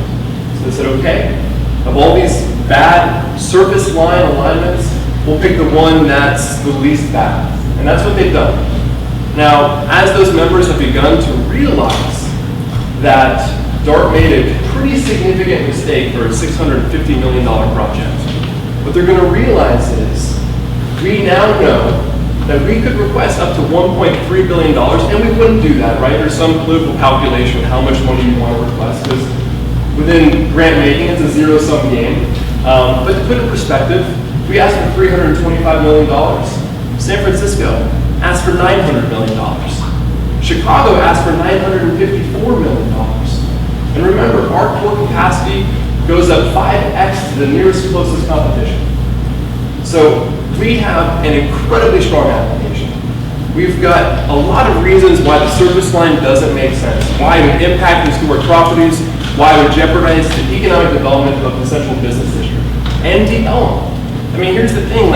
So they said, okay, of all these bad surface line alignments, we'll pick the one that's the least bad. And that's what they've done. Now, as those members have begun to realize that DART made a pretty significant mistake for a $650 million project, what they're going to realize is we now know that we could request up to $1.3 billion, and we wouldn't do that, right? There's some political calculation of how much money you want to request, because within grant making, it's a zero-sum game. But to put it in perspective, we asked for $325 million. San Francisco asked for $900 million. Chicago asked for $954 million. And remember, our core capacity goes up 5x to the nearest closest competition. So we have an incredibly strong application. We've got a lot of reasons why the surface line doesn't make sense, why it would impact historic properties, why it would jeopardize the economic development of the central business district. And development. I mean, here's the thing,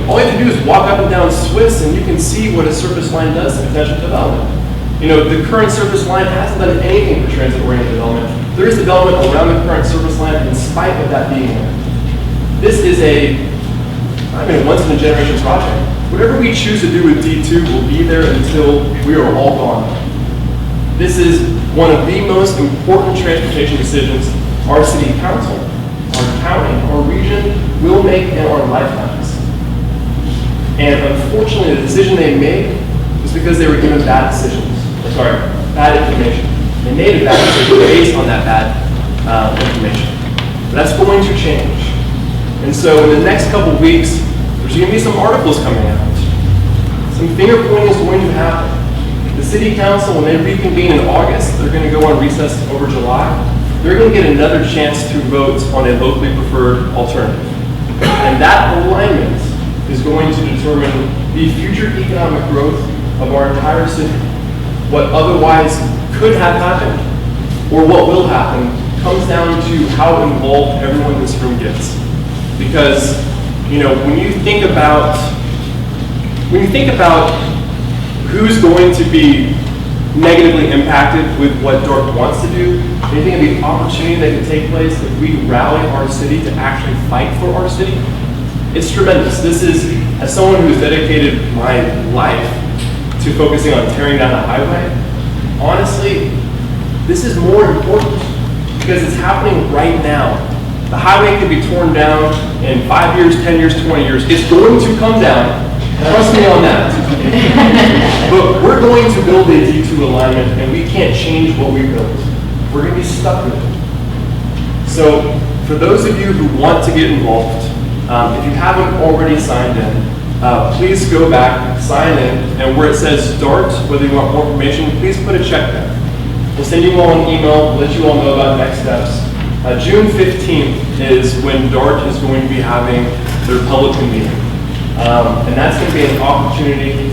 all you have to do is walk up and down Swiss and you can see what a surface line does to potential development. The current surface line hasn't done anything for transit-oriented development. There is development around the current surface line in spite of that being there. This is a once-in-a-generation project. Whatever we choose to do with D2 will be there until we are all gone. This is one of the most important transportation decisions our city council, our county, our region will make in our lifetimes. And unfortunately, the decision they made was because they were given bad information. They made a bad decision based on that bad information. But that's going to change. And so in the next couple of weeks, there's going to be some articles coming out. Some finger pointing is going to happen. The city council, when they reconvene in August, they're going to go on recess over July. They're going to get another chance to vote on a locally preferred alternative. And that alignment is going to determine the future economic growth of our entire city. What otherwise could have happened, or what will happen, comes down to how involved everyone in this room gets. Because, when you think about who's going to be negatively impacted with what DART wants to do, and you think of the opportunity that could take place if we rally our city to actually fight for our city, it's tremendous. This is, as someone who's dedicated my life to focusing on tearing down the highway, honestly, this is more important because it's happening right now. The highway could be torn down in 5 years, 10 years, 20 years. It's going to come down. Trust me on that. But we're going to build a D2 alignment, and we can't change what we built. We're going to be stuck with it. So, for those of you who want to get involved, if you haven't already signed in, please go back, sign in, and where it says DART, whether you want more information, please put a check there. We'll send you all an email, let you all know about next steps. June 15th is when DART is going to be having their public meeting. And that's going to be an opportunity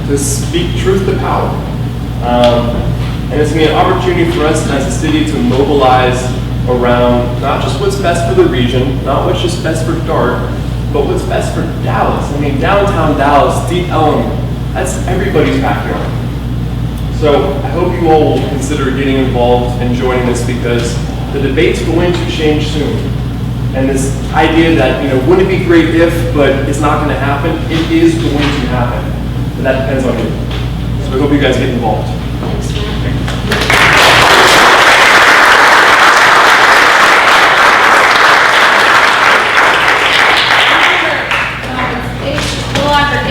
to speak truth to power. And it's going to be an opportunity for us as a city to mobilize around not just what's best for the region, not what's just best for DART, but what's best for Dallas. I mean, downtown Dallas, Deep Ellum, that's everybody's backyard. So I hope you all will consider getting involved and joining this because the debate's going to change soon. And this idea that, wouldn't it be great if, but it's not going to happen, it is going to happen. And that depends on you. So I hope you guys get involved.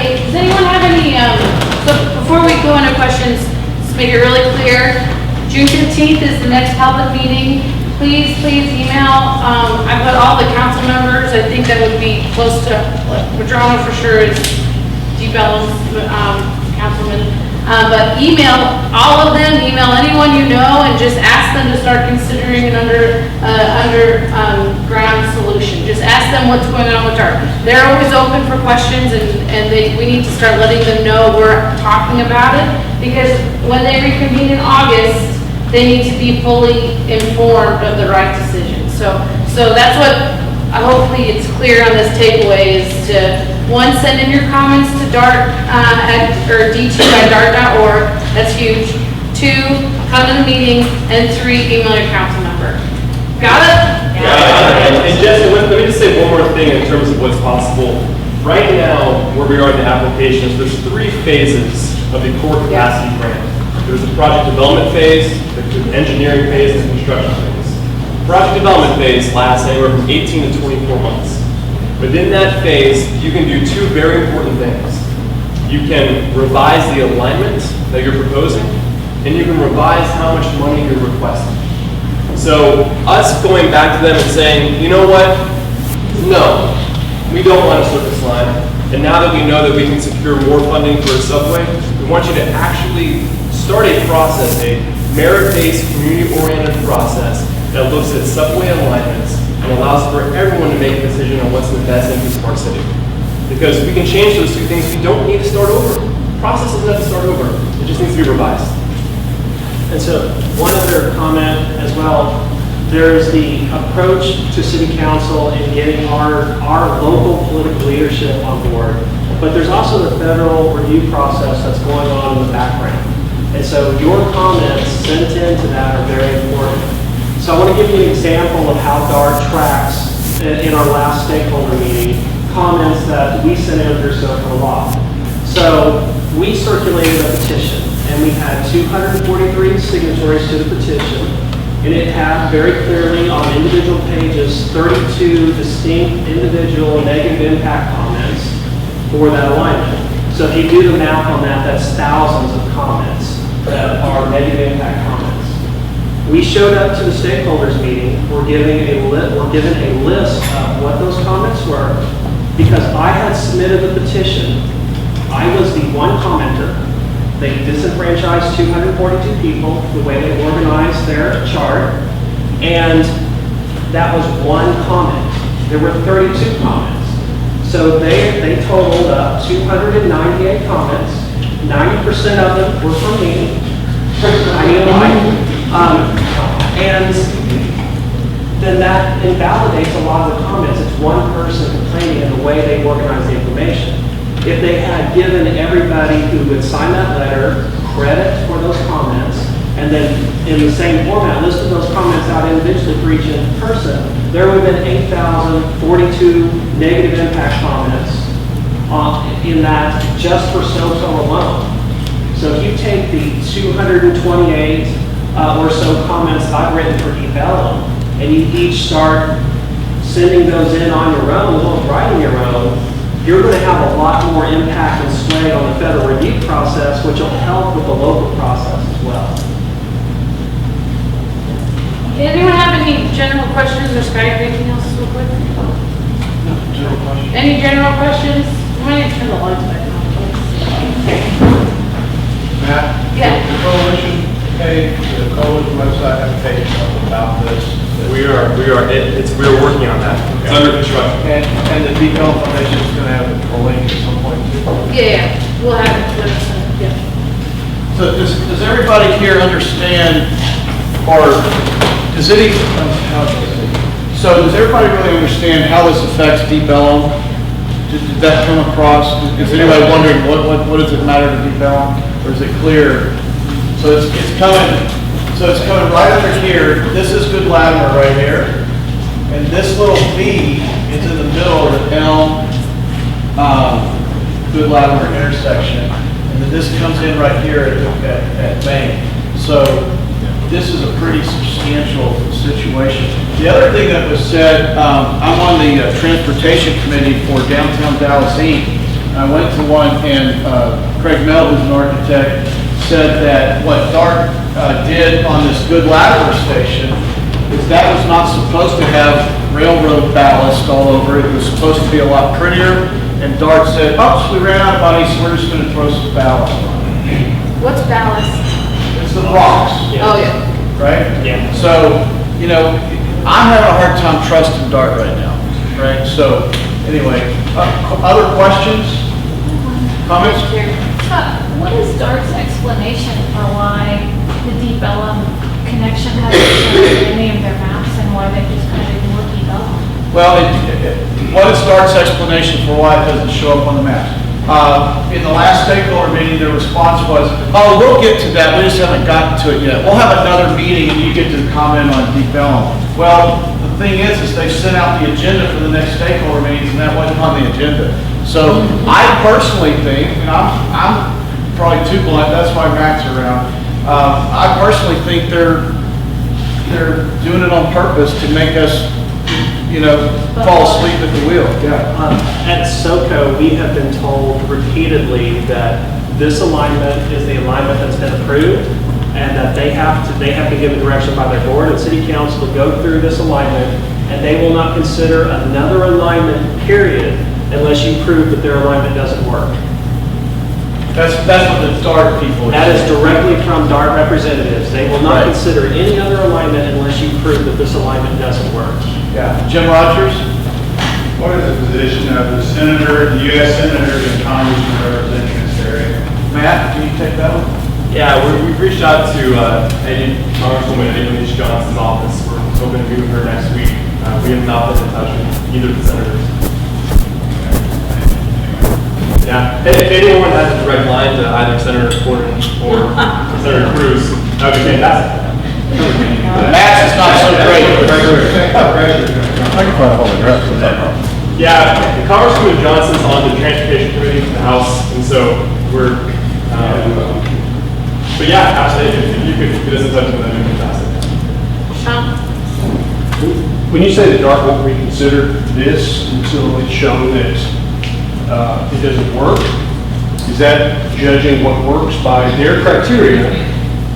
Does anyone have any, so before we go into questions, let's make it really clear. June 15th is the next public meeting. Please email, I put all the council members, I think that would be close to, Madrona for sure is DeBellum's, councilman. But email all of them, email anyone you know, and just ask them to start considering an underground solution. Just ask them what's going on with DART. They're always open for questions, and we need to start letting them know we're talking about it, because when they reconvene in August, they need to be fully informed of the right decision. So that's what, hopefully it's clear on this takeaway, is to, one, send in your comments to DART, or d2@dart.org, that's huge. 2, come to the meeting, and 3, email your council member. Got it? Yeah. And Jesse, let me just say one more thing in terms of what's possible. Right now, where we are in the applications, there's 3 phases of the core capacity grant. There's the project development phase, the engineering phase, and the construction phase. Project development phase lasts anywhere from 18 to 24 months. Within that phase, you can do 2 very important things. You can revise the alignment that you're proposing, and you can revise how much money you're requesting. So us going back to them and saying, you know what? No, we don't want a surface line. And now that we know that we can secure more funding for a subway, we want you to actually start a process, a merit-based, community-oriented process that looks at subway alignments and allows for everyone to make a decision on what's in the best interest of our city. Because we can change those 2 things, we don't need to start over. The process doesn't have to start over, it just needs to be revised. And so, one other comment as well, there's the approach to city council in getting our local political leadership on board, but there's also the federal review process that's going on in the background. And so your comments sent into that are very important. So I want to give you an example of how DART tracks in our last stakeholder meeting, comments that we sent in through Soco Law. So we circulated a petition, and we had 243 signatories to the petition, and it had very clearly on individual pages 32 distinct individual negative impact comments for that alignment. So if you do the math on that, that's thousands of comments that are negative impact comments. We showed up to the stakeholders meeting, we're given a list of what those comments were, because I had submitted the petition. I was the one commenter. They disenfranchised 242 people, the way they organized their chart, and that was one comment. There were 32 comments. So they totaled up 298 comments. 90% of them were from me. And then that invalidates a lot of the comments. It's one person complaining in the way they organize the information. If they had given everybody who would sign that letter credit for those comments, and then in the same format listed those comments out individually for each person, there would have been 8,042 negative impact comments in that just for SoCo alone. So if you take the 228 or so comments that I've written for Bellum, and you each start sending those in on your own, as well as writing your own, you're going to have a lot more impact and sway on the federal review process, which will help with the local process as well. Okay, anyone have any general questions, or Skype, anything else real quick? No, general question. Any general questions? I'm going to turn the lights back on, please. Matt? Yeah. The coalition page, the coalition website have a page about this. We are working on that. It's under construction. And the detailed information is going to have a link at some point too. Yeah, we'll have it, yeah. So does everybody here understand, or does any, so does everybody really understand how this affects Deep Ellum? Did that come across? Is anybody wondering what does it matter to Deep Ellum? Or is it clear? So it's coming right under here. This is Good Latimer right here. And and this little V is in the middle of the Elm, Good Latimer intersection, and then this comes in right here at Main. So this is a pretty substantial situation. The other thing that was said, I'm on the transportation committee for downtown Dallas Inc. I went to one, and Craig Mell, who's an architect, said that what DART did on this Good Latimer station is that was not supposed to have railroad ballast all over it. It was supposed to be a lot prettier. And DART said, oops, we ran out of money, so we're just going to throw some ballast on it. What's ballast? It's the rocks. Oh, yeah. Right? Yeah. So, you know, I'm having a hard time trusting DART right now. Right? So, anyway, other questions? Comments? What is DART's explanation for why the Deep Ellum connection hasn't shown in any of their maps and why they just kind of ignore Deep Ellum? Well, what is DART's explanation for why it doesn't show up on the maps? In the last stakeholder meeting, their response was, oh, we'll get to that, we just haven't gotten to it yet. We'll have another meeting and you get to comment on Deep Ellum. Well, the thing is they sent out the agenda for the next stakeholder meetings and that wasn't on the agenda. So I personally think, and I'm probably too blunt, that's why Matt's around. I personally think they're doing it on purpose to make us, you know, fall asleep at the wheel. Yeah. At SoCo, we have been told repeatedly that this alignment is the alignment that's been approved, and that they have to give a direction by their board and city council to go through this alignment, and they will not consider another alignment, period, unless you prove that their alignment doesn't work. That's what the DART people. That is directly from DART representatives. They will not consider any other alignment unless you prove that this alignment doesn't work. Yeah. Jim Rogers? What is the position of the senator, the U.S. senators and congressmen representing this area? Matt, can you take that one? Yeah, we've reached out to Congresswoman Eddie Johnson's office. We're hoping to meet with her next week. We have not been in touch with either of the senators. Yeah, if anyone has a direct line to either Senator Gordon or Senator Cruz, that would be fantastic. Matt's is not so great. I can find all the rest of that. Yeah, Congresswoman Johnson's on the Transportation Committee in the House, and so we're, but yeah, absolutely, if you could get us in touch with them, it'd be fantastic. When you say the DART won't reconsider this until it's shown that it doesn't work, is that judging what works by their criteria,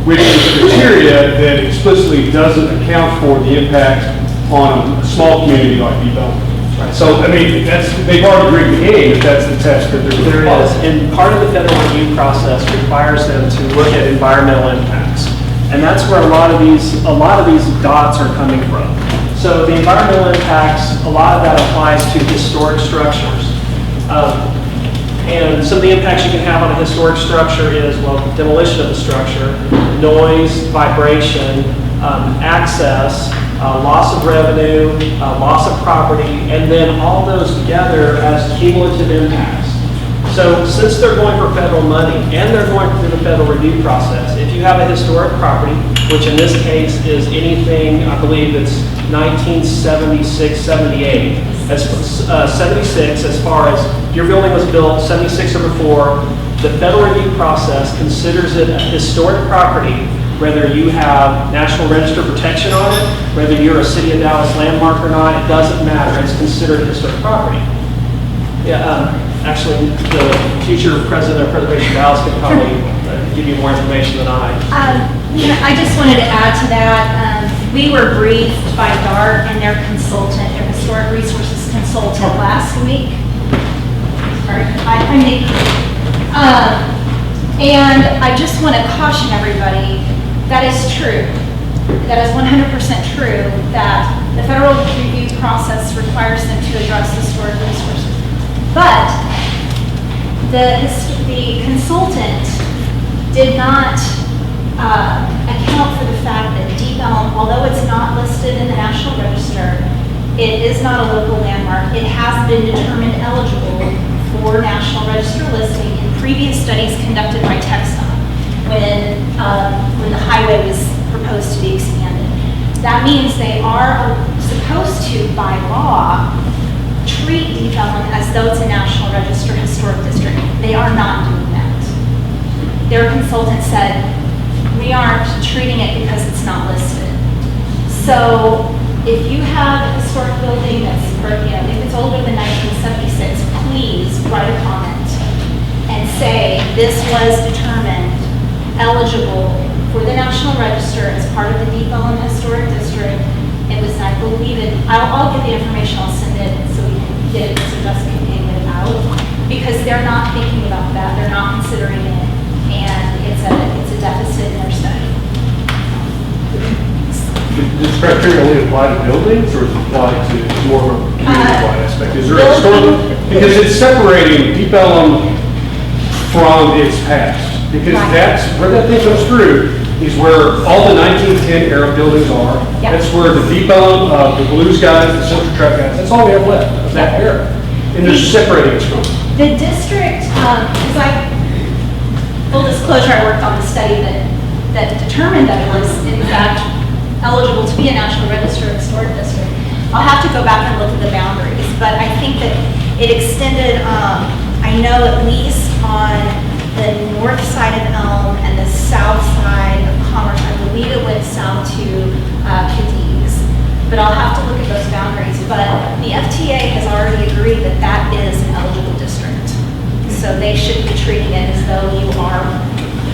which is criteria that explicitly doesn't account for the impact on a small community like Deep Ellum? So, I mean, they've already agreed the game if that's the test that they're There is, and part of the federal review process requires them to look at environmental impacts. And that's where a lot of these dots are coming from. So the environmental impacts, a lot of that applies to historic structures. And some of the impacts you can have on a historic structure is, well, demolition of the structure, noise, vibration, access, loss of revenue, loss of property, and then all those together as cumulative impacts. So since they're going for federal money and they're going through the federal review process, if you have a historic property, which in this case is anything, I believe it's 1976, 78, as 76 as far as your building was built 76 or before, the federal review process considers it a historic property, whether you have National Register protection on it, whether you're a City of Dallas landmark or not, it doesn't matter, it's considered a historic property. Yeah, actually, the future president of Preservation Dallas could probably give you more information than I. I just wanted to add to that. We were briefed by DART and their consultant, their historic resources consultant last week. Sorry, I'm Nikki. And I just want to caution everybody, that is true. That is 100% true that the federal review process requires them to address historic resources. But the consultant did not account for the fact that Deep Ellum, although it's not listed in the National Register, it is not a local landmark. It has been determined eligible for National Register listing in previous studies conducted by TxDOT when the highway was proposed to be expanded. That means they are supposed to, by law, treat Deep Ellum as though it's a National Register Historic District. They are not doing that. Their consultant said, we aren't treating it because it's not listed. So if you have a historic building that's, if it's older than 1976, please write a comment and say this was determined eligible for the National Register as part of the Deep Ellum Historic District. It was, I believe it, I'll get the information, I'll send it so we can get it so Jessica can get it out. Because they're not thinking about that, they're not considering it, and it's a deficit in their study. Does this criteria only apply to buildings, or is it apply to more of a community-wide aspect? Is there a historical, because it's separating Deep Ellum from its past. Because that's, where that thing goes through, is where all the 1910 era buildings are. Yep. That's where the Deep Ellum, the Blues guys, the Central Track guys, that's all we have left of that era. And they're separating us from it. The district, because full disclosure, I worked on the study that determined that it was in fact eligible to be a National Register Historic District. I'll have to go back and look at the boundaries, but I think that it extended, I know at least on the north side of Elm and the south side of Commerce, I believe it went south to Cadiz. But I'll have to look at those boundaries. But the FTA has already agreed that that is an eligible district. So they should be treating it as though you are,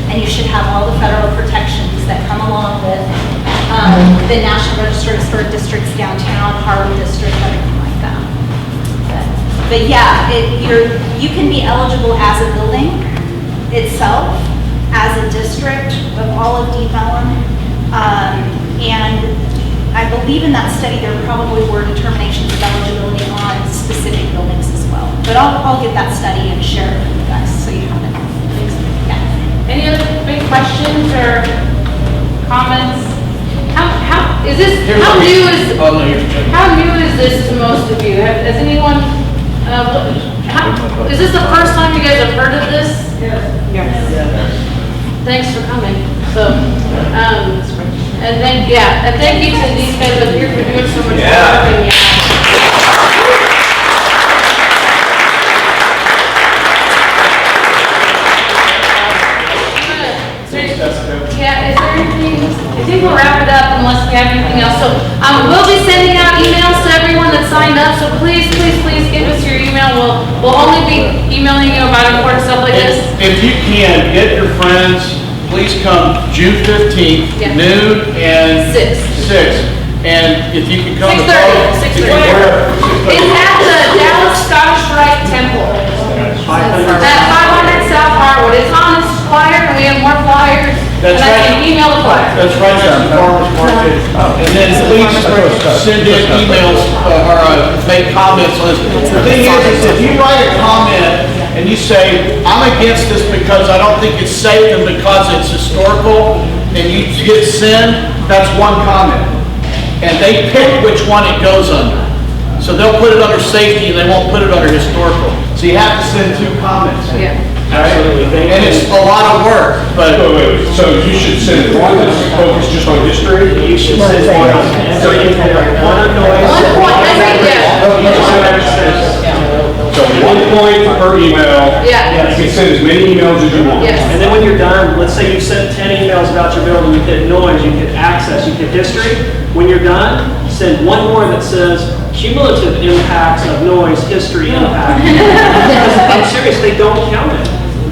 and you should have all the federal protections that come along with the National Register of Historic Districts downtown, Harbor District, everything like that. But yeah, you can be eligible as a building itself, as a district of all of Deep Ellum. And I believe in that study there probably were determinations of eligibility on specific buildings as well. But I'll get that study and share it with you guys so you have it. Yeah. Any other big questions or comments? How new is this to most of you? Has anyone, is this the first time you guys have heard of this? Yes. Thanks for coming. So, and thank you to these guys up here for doing so much work. Yeah, is there anything? I think we'll wrap it up unless we have anything else. So we'll be sending out emails to everyone that signed up. So please give us your email. We'll only be emailing you about important stuff like this. If you can, get your friends, please come June 15th, noon and 6. And if you can come to 6:30. It's at the Dallas Scottish Rite Temple. At 500 South Harwood. It's on this flyer, and we have more flyers. That's and right. I can email the flyer. That's right, that's the farmer's market. And then please send in emails or make comments on this. The thing is if you write a comment and you say, I'm against this because I don't think it's safe and because it's historical, and you hit send, that's one comment. And they pick which one it goes under. So they'll put it under safety and they won't put it under historical. So you have to send 2 comments. Yeah. Absolutely. And it's a lot of work, but. Wait. So you should send one that's focused just on history? You should send one on, so you can have one on noise. 1 point, I think, yeah. So 1 point per email. Yeah. You can send as many emails as you want. Yes. And then when you're done, let's say you sent 10 emails about your building, you hit noise, you hit access, you hit history. When you're done, send one more that says cumulative impacts of noise, history, impact. I'm serious, they don't count it.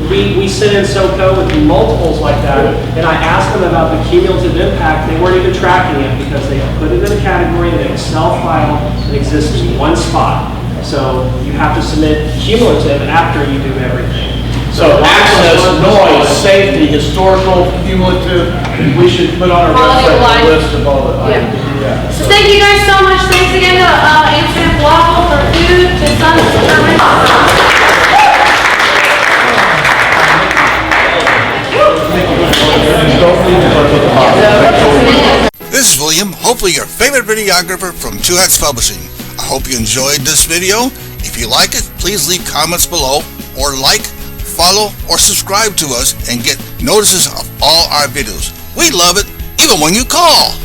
We sent in SoCo with multiples like that, and I asked them about the cumulative impact. They weren't even tracking it because they put it in a category in an Excel file that exists in one spot. So you have to submit cumulative after you do everything. So access, noise, safety, historical, cumulative, we should put on our Quality of website life. a list of all the items. Yeah. So thank you guys so much. Thanks again to Amsterdam Falafel for food, to Sun's Determined. This is William, hopefully your favorite videographer from Two Hats Publishing. I hope you enjoyed this video. If you like it, please leave comments below or like, follow, or subscribe to us and get notices of all our videos. We love it, even when you call.